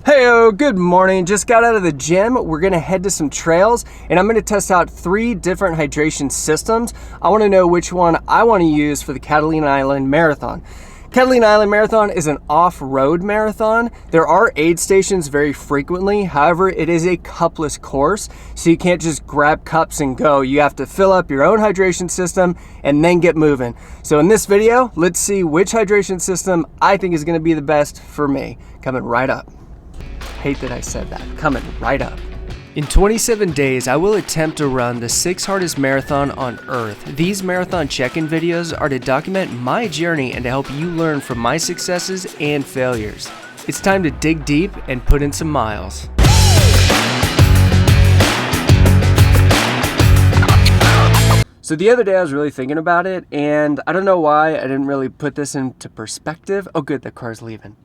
Heyo, good morning. Just got out of the gym. We're gonna head to some trails and I'm gonna test out 3 different hydration systems. I wanna know which one I wanna use for the Catalina Island Marathon. Catalina Island Marathon is an off-road marathon. There are aid stations very frequently. However, it is a cupless course, so you can't just grab cups and go. You have to fill up your own hydration system and then get moving. So in this video, let's see which hydration system I think is gonna be the best for me. Coming right up. Hate that I said that. Coming right up. In 27 days, I will attempt to run the 6th hardest marathon on Earth. These marathon check-in videos are to document my journey and to help you learn from my successes and failures. It's time to dig deep and put in some miles. So the other day I was really thinking about it, and I don't know why I didn't really put this into perspective. Oh good, the car's leaving.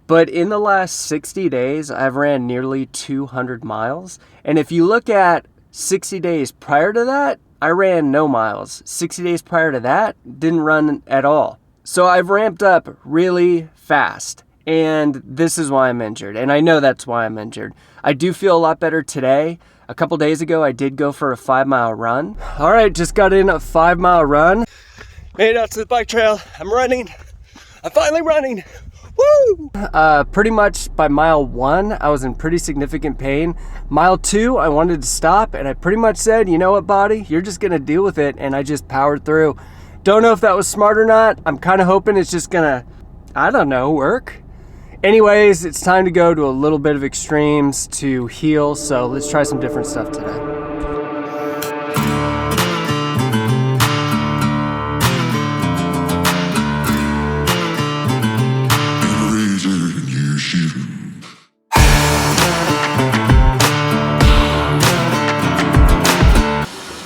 But in the last 60 days, I've ran nearly 200 miles. And if you look at 60 days prior to that, I ran no miles. 60 days prior to that, didn't run at all. So I've ramped up really fast. And this is why I'm injured. And I know that's why I'm injured. I do feel a lot better today. A couple days ago, I did go for a 5-mile run. All right, just got in a 5-mile run. Made it out to the bike trail. I'm running. I'm finally running. Woo! Pretty much by mile 1, I was in pretty significant pain. Mile 2, I wanted to stop, and I pretty much said, you know what, body, you're just gonna deal with it, and I just powered through. Don't know if that was smart or not. I'm kind of hoping it's just gonna, I don't know, work. Anyways, it's time to go to a little bit of extremes to heal, so let's try some different stuff today.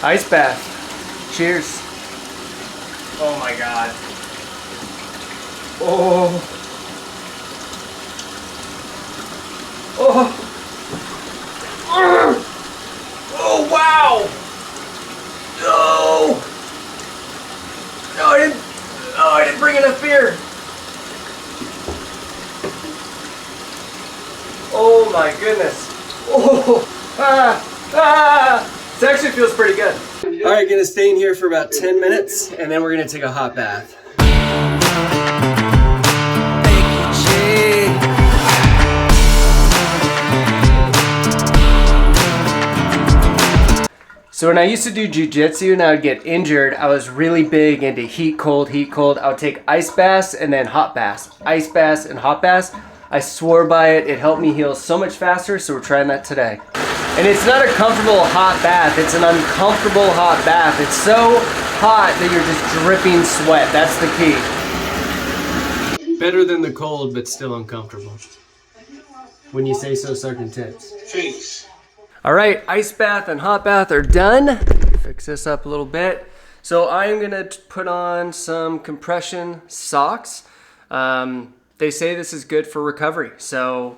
Ice bath. Cheers. Oh my God. Oh. Oh. Oh wow. No. No, I didn't bring enough beer. Oh my goodness. Oh. It actually feels pretty good. All right, gonna stay in here for about 10 minutes and then we're gonna take a hot bath. So when I used to do jiu-jitsu and I would get injured, I was really big into heat, cold, heat, cold. I would take ice baths and then hot baths. Ice baths and hot baths. I swore by it. It helped me heal so much faster, so we're trying that today. And it's not a comfortable hot bath, it's an uncomfortable hot bath. It's so hot that you're just dripping sweat. That's the key. Better than the cold, but still uncomfortable. When you say so, Sergeant Tips. Thanks. All right, ice bath and hot bath are done. Fix this up a little bit. So I'm gonna put on some compression socks. They say this is good for recovery, so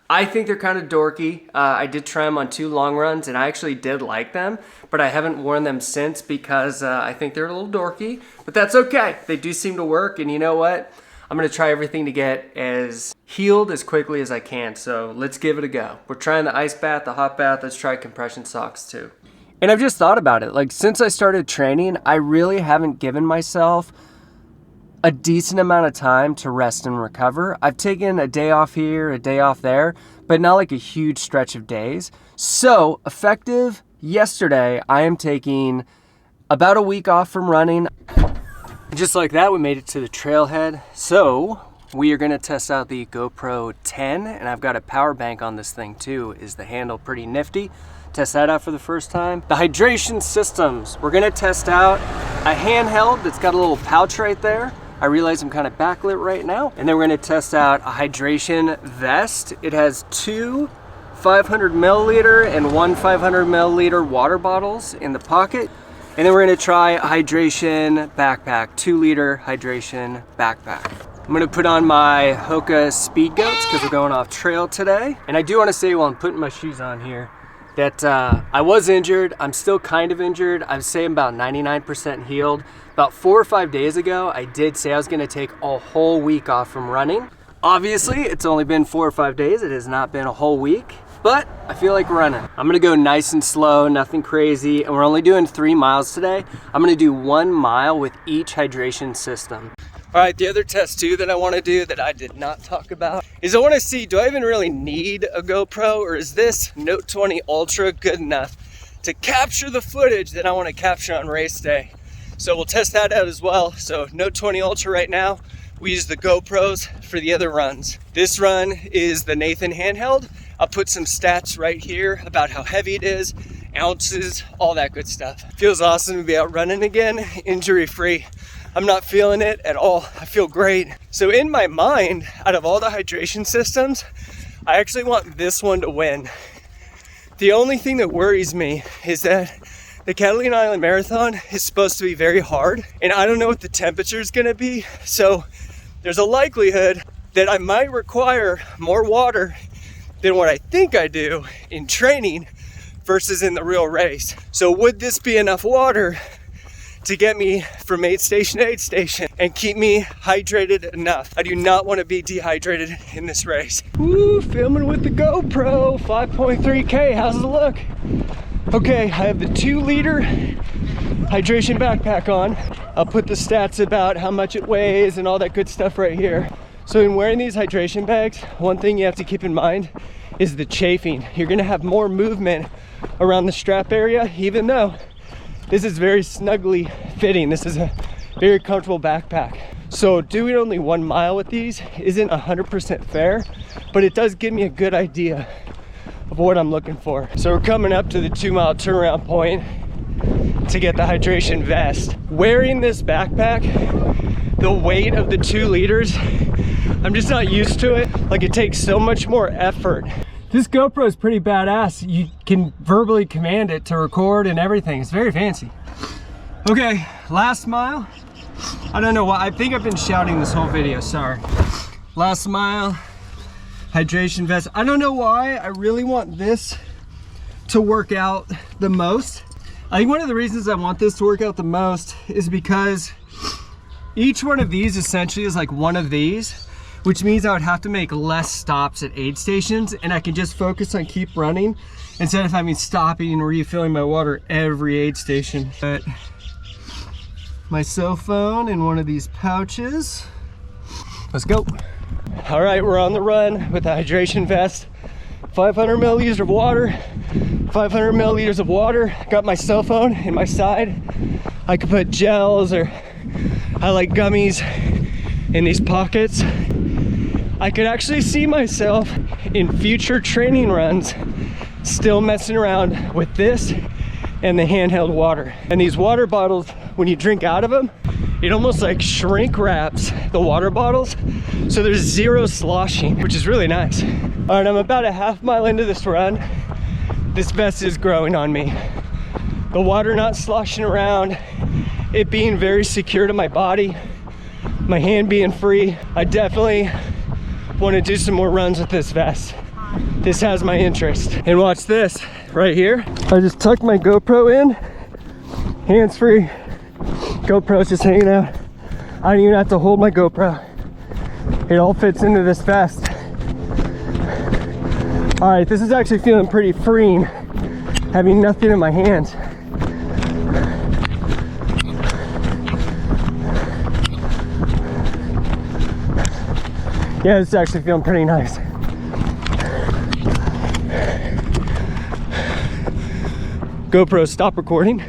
I think they're kind of dorky. I did try them on 2 long runs and I actually did like them, but I haven't worn them since because I think they're a little dorky, but that's okay. They do seem to work, and you know what? I'm gonna try everything to get as healed as quickly as I can, so let's give it a go. We're trying the ice bath, the hot bath, let's try compression socks too. And I've just thought about it, like since I started training, I really haven't given myself a decent amount of time to rest and recover. I've taken a day off here, a day off there, but not like a huge stretch of days. So effective yesterday, I am taking about a week off from running. Just like that, we made it to the trailhead. So we are gonna test out the GoPro 10, and I've got a power bank on this thing too. Is the handle pretty nifty? Test that out for the first time. The hydration systems. We're gonna test out a handheld that's got a little pouch right there. I realize I'm kind of backlit right now. And then we're gonna test out a hydration vest. It has 2 500 milliliter and 1 500 milliliter water bottles in the pocket. And then we're gonna try a hydration backpack, 2-liter hydration backpack. I'm gonna put on my Hoka Speed Goats because we're going off trail today. And I do wanna say while I'm putting my shoes on here, that I was injured. I'm still kind of injured. I'd say I'm about 99% healed. About 4 or 5 days ago, I did say I was gonna take a whole week off from running. Obviously, it's only been 4 or 5 days. It has not been a whole week, but I feel like running. I'm gonna go nice and slow, nothing crazy, and we're only doing 3 miles today. I'm gonna do 1 mile with each hydration system. All right, the other test too that I wanna do that I did not talk about is I wanna see, do I even really need a GoPro, or is this Note 20 Ultra good enough to capture the footage that I wanna capture on race day? So we'll test that out as well. So Note 20 Ultra right now, we use the GoPros for the other runs. This run is the Nathan handheld. I'll put some stats right here about how heavy it is, ounces, all that good stuff. Feels awesome to be out running again, injury-free. I'm not feeling it at all. I feel great. So in my mind, out of all the hydration systems, I actually want this one to win. The only thing that worries me is that the Catalina Island Marathon is supposed to be very hard, and I don't know what the temperature is gonna be. So there's a likelihood that I might require more water than what I think I do in training versus in the real race. So would this be enough water to get me from aid station to aid station and keep me hydrated enough? I do not want to be dehydrated in this race. Woo, filming with the GoPro, 5.3K, how's it look? Okay, I have the 2-liter hydration backpack on. I'll put the stats about how much it weighs and all that good stuff right here. So in wearing these hydration bags, one thing you have to keep in mind is the chafing. You're gonna have more movement around the strap area, even though this is very snugly fitting. This is a very comfortable backpack. So doing only 1 mile with these isn't 100% fair, but it does give me a good idea of what I'm looking for. So we're coming up to the 2-mile turnaround point to get the hydration vest. Wearing this backpack, the weight of the 2 liters, I'm just not used to it. Like, it takes so much more effort. This GoPro is pretty badass. You can verbally command it to record and everything. It's very fancy. Okay, last mile. I don't know why, I think I've been shouting this whole video, sorry. Last mile, hydration vest. I don't know why I really want this to work out the most. I think one of the reasons I want this to work out the most is because each one of these essentially is like one of these, which means I would have to make less stops at aid stations, and I can just focus on keep running instead of having stopping and refilling my water every aid station. But my cell phone in one of these pouches. Let's go. All right, we're on the run with the hydration vest. 500 milliliters of water, 500 milliliters of water. Got my cell phone in my side. I could put gels, or I like gummies in these pockets. I could actually see myself in future training runs still messing around with this and the handheld water. And these water bottles, when you drink out of them, it almost like shrink wraps the water bottles, so there's zero sloshing, which is really nice. All right, I'm about a half mile into this run. This vest is growing on me. The water not sloshing around, it being very secure to my body, my hand being free. I definitely want to do some more runs with this vest. This has my interest. And watch this right here. I just tucked my GoPro in, hands free. GoPro's just hanging out. I don't even have to hold my GoPro. It all fits into this vest. All right, this is actually feeling pretty freeing, having nothing in my hands. Yeah, it's actually feeling pretty nice. GoPro, stop recording.